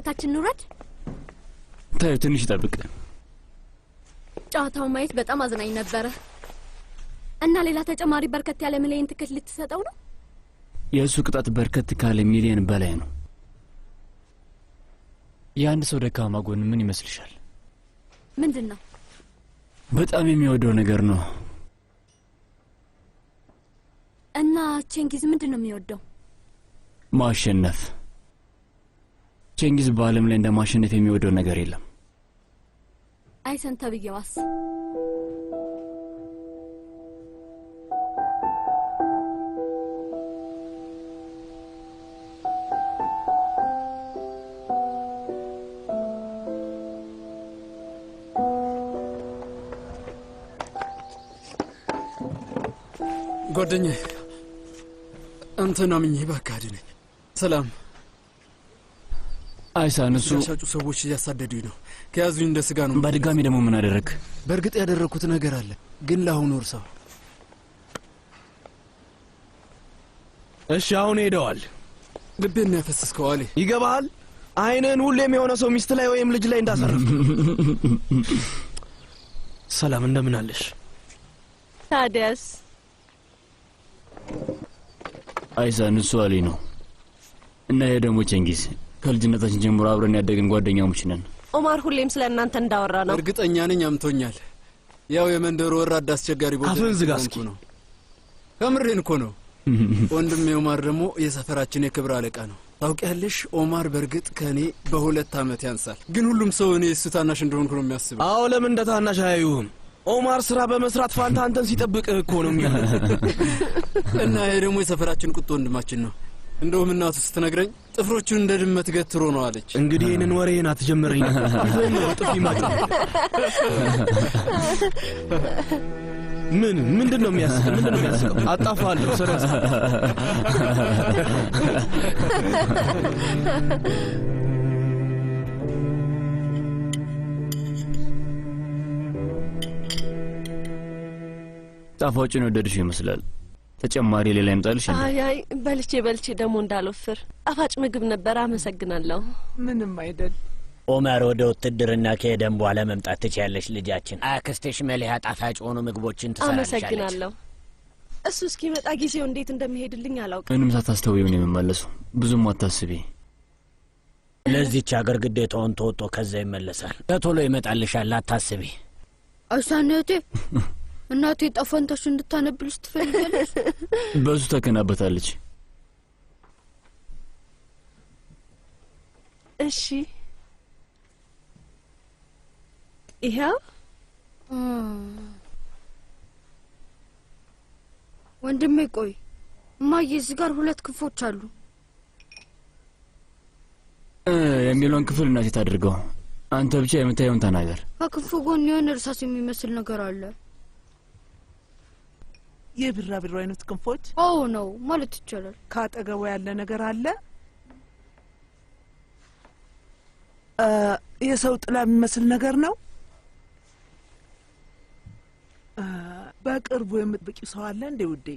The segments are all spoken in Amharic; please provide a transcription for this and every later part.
ወደ ታች እንውረድ? ታዩ ትንሽ ጠብቅ። ጨዋታው ማየት በጣም አዝናኝ ነበረ እና ሌላ ተጨማሪ በርከት ያለ ሚሊዮን ትኬት ልትሰጠው ነው? የእሱ ቅጣት በርከት ካለ ሚሊዮን በላይ ነው። የአንድ ሰው ደካማ ጎን ምን ይመስልሻል? ምንድን ነው? በጣም የሚወደው ነገር ነው። እና ቼንጊዝ ምንድን ነው የሚወደው? ማሸነፍ። ቼንጊዝ በዓለም ላይ እንደማሸነፍ የሚወደው ነገር የለም። አይሰን ተብዬዋስ? ጓደኛዬ አንተና ምኝ ባካድ ነኝ። ሰላም። አይሳን እሱ ሻጩ ሰዎች እያሳደዱኝ ነው። ከያዙኝ እንደ ስጋ ነው። በድጋሚ ደግሞ ምን አደረክ? በእርግጥ ያደረኩት ነገር አለ፣ ግን ለአሁኑ እርሳው። እሺ አሁን ሄደዋል። ልቤን ያፈስስከው አለ። ይገባሃል? አይነን ሁሌም የሆነ ሰው ሚስት ላይ ወይም ልጅ ላይ እንዳሰረፍ። ሰላም እንደምን አለሽ? ታዲያስ? አይሳን እሱ አሊ ነው እና ይሄ ደግሞ ቼንጊዝ። ከልጅነታችን ጀምሮ አብረን ያደግን ጓደኛሞች ነን። ኦማር ሁሌም ስለ እናንተ እንዳወራ ነው። እርግጠኛ ነኝ አምቶኛል። ያው የመንደሩ ወራዳ አስቸጋሪ ቦታ አፍን ዝጋ እስኪ ነው። ከምሬን እኮ ነው። ወንድሜ ኦማር ደግሞ የሰፈራችን የክብር አለቃ ነው። ታውቂያለሽ፣ ኦማር በእርግጥ ከኔ በ2 ዓመት ያንሳል። ግን ሁሉም ሰው እኔ እሱ ታናሽ እንደሆንኩ ነው የሚያስበው። አዎ፣ ለምን እንደ ታናሽ አያዩህም? ኦማር ስራ በመስራት ፋንታ አንተን ሲጠብቅህ እኮ ነው የሚሆነው። እና ይሄ ደግሞ የሰፈራችን ቁጡ ወንድማችን ነው። እንደውም እናቱ ስትነግረኝ ጥፍሮቹን እንደ ድመት ገትሮ ነው አለች። እንግዲህ ይህንን ወሬን አትጀምረኝ ነበር። ይዞኝ ነው ጥፊ ማጭ። ምንድን ነው የሚያስቀው? ምንድን ነው የሚያስቀው? አጣፋለሁ ሰረዝ። ጣፋጭን ወደድሽ ይመስላል። ተጨማሪ ሌላ ይምጣልሽ? አይ በልቼ ደግሞ እንዳልወፍር። ጣፋጭ ምግብ ነበር። አመሰግናለሁ። ምንም አይደል። ኦማር ወደ ውትድርና ከሄደን በኋላ መምጣት ትችያለሽ ልጃችን። አክስትሽ መሊሃ ጣፋጭ ሆኖ ምግቦችን ትሰራልሻለች። አመሰግናለሁ። እሱ እስኪመጣ ጊዜው እንዴት እንደሚሄድልኝ አላውቅም። ምንም ሳታስተውዪው ነው የምመለሰው። ብዙም አታስቢ። ለዚህች አገር ግዴታውን ተወጥቶ ከዛ ይመለሳል። በቶሎ ይመጣልሻል፣ አታስቢ። አሳነቴ እናቴ ጣፋንታሽ እንድታነብልሽ ትፈልጋለሽ? በሱ ተከናበታለች። እሺ ይሄው ወንድሜ። ቆይ እማዬ፣ እዚህ ጋር 2 ክንፎች አሉ የሚለውን ክፍል እናቴ ታድርገው። አንተ ብቻ የምታየውን ተናገር። ከክንፉ ጎን የሆነ እርሳስ የሚመስል ነገር አለ። የቢራቢሮ አይነት ክንፎች? አዎ ነው ማለት ይቻላል። ካጠገቡ ያለ ነገር አለ። የሰው ጥላ የሚመስል ነገር ነው። በቅርቡ የምትበቂው ሰው አለ እንዴ ውዴ?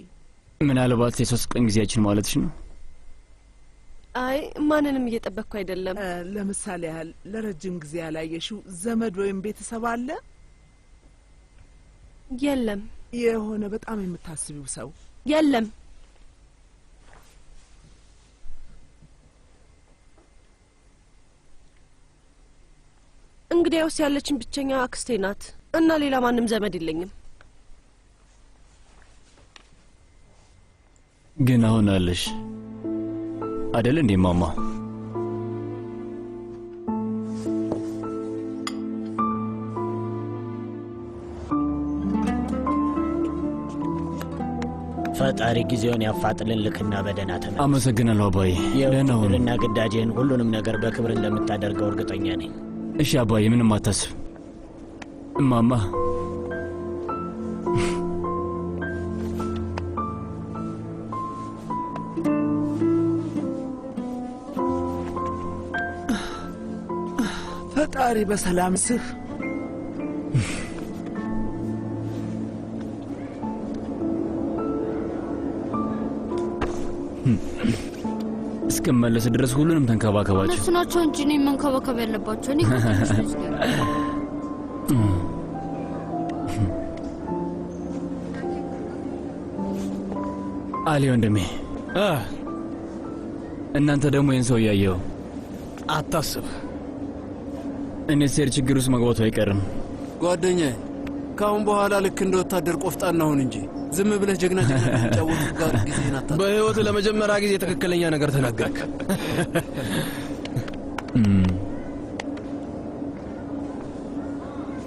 ምናልባት የ3 ቀን ጊዜያችን ማለትሽ ነው? አይ ማንንም እየጠበቅኩ አይደለም። ለምሳሌ ያህል ለረጅም ጊዜ ያላየሽው ዘመድ ወይም ቤተሰብ አለ? የለም። የሆነ በጣም የምታስቢው ሰው? የለም። እንግዲያውስ ያለችን ብቸኛ አክስቴ ናት እና ሌላ ማንም ዘመድ የለኝም። ግን አሁን አለሽ አይደል እንዴ ማማ? ፈጣሪ ጊዜውን ያፋጥልን። ልክና በደህና ተመለስ። አመሰግናለሁ አባዬ። ደህና ሁን። የውትድርና ግዳጅህን ሁሉንም ነገር በክብር እንደምታደርገው እርግጠኛ ነኝ። እሺ አባዬ፣ ምንም አታስብ። እማማ ፈጣሪ በሰላም ስህ እስኪ እስከመለስ ድረስ ሁሉንም ተንከባከባቸው። እነሱ ናቸው እንጂ እኔ መንከባከብ ያለባቸው። እኔ ትንሽ ልጅ ነኝ። አሊ ወንድሜ፣ እናንተ ደግሞ ይህን ሰው እያየው አታስብ። እኔ ሴር ችግር ውስጥ መግባቱ አይቀርም። ጓደኛዬ፣ ካሁን በኋላ ልክ እንደ ወታደር ቆፍጣና ሁን እንጂ ዝም ብለህ ጀግና ጫወቱ ጋር ጊዜህን አታጥፋ። በህይወት ለመጀመሪያ ጊዜ ትክክለኛ ነገር ተናገርክ።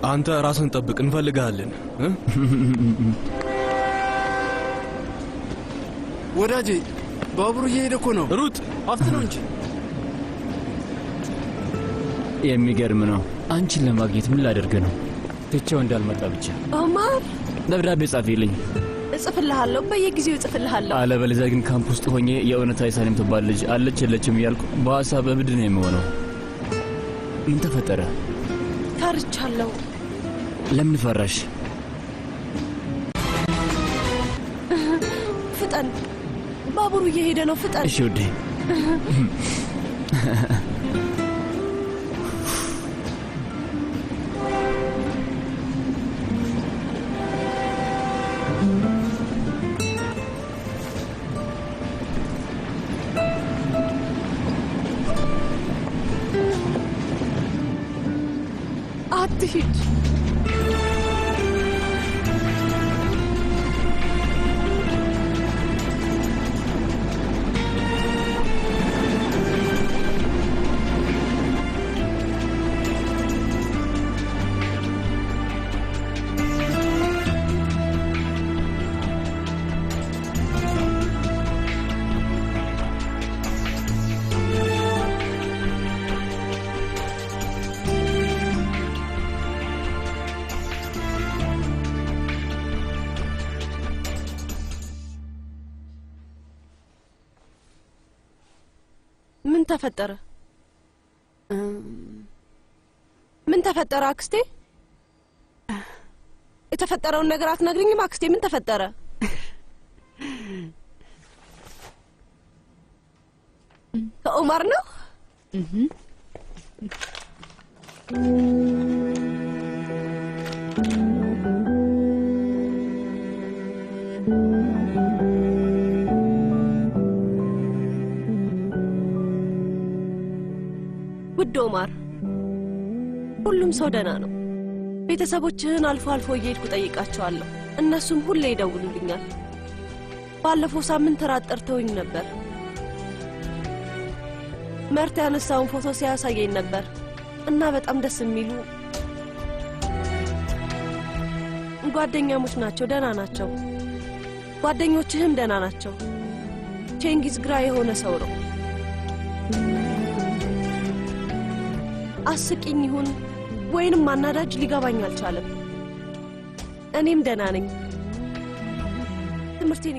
አንተ ራስን ጠብቅ፣ እንፈልጋለን። ወዳጄ፣ ባቡሩ እየሄደ እኮ ነው። ሩጥ፣ አፍጥነው እንጂ። የሚገርም ነው። አንቺን ለማግኘት ምን ላደርግ ነው? ትቼው እንዳልመጣ ብቻ ኦማር ደብዳቤ ጻፊልኝ። እጽፍልሃለሁ፣ በየጊዜው እጽፍልሃለሁ። አለበለዚያ ግን ካምፕ ውስጥ ሆኜ የእውነት አይሳን የምትባል ልጅ አለች የለችም እያልኩ በሀሳብ እብድ ነው የምሆነው። ምን ተፈጠረ? ፈርቻለሁ። ለምን ፈራሽ? ፍጠን፣ ባቡሩ እየሄደ ነው። ፍጠን። እሺ ውዴ። አትሂድ። ምን ተፈጠረ? ምን ተፈጠረ አክስቴ? የተፈጠረውን ነገር አትነግሪኝም አክስቴ? ምን ተፈጠረ? ከኦማር ነው? ውድ ኦማር፣ ሁሉም ሰው ደህና ነው። ቤተሰቦችህን አልፎ አልፎ እየሄድኩ ጠይቃቸዋለሁ። እነሱም ሁሌ ይደውሉልኛል። ባለፈው ሳምንት ራት ጠርተውኝ ነበር። መርት ያነሳውን ፎቶ ሲያሳየኝ ነበር እና በጣም ደስ የሚሉ ጓደኛሞች ናቸው። ደህና ናቸው። ጓደኞችህም ደህና ናቸው። ቼንጊዝ ግራ የሆነ ሰው ነው። አስቂኝ ይሁን ወይንም ማናዳጅ ሊገባኝ አልቻለም። እኔም ደህና ነኝ። ትምህርቴን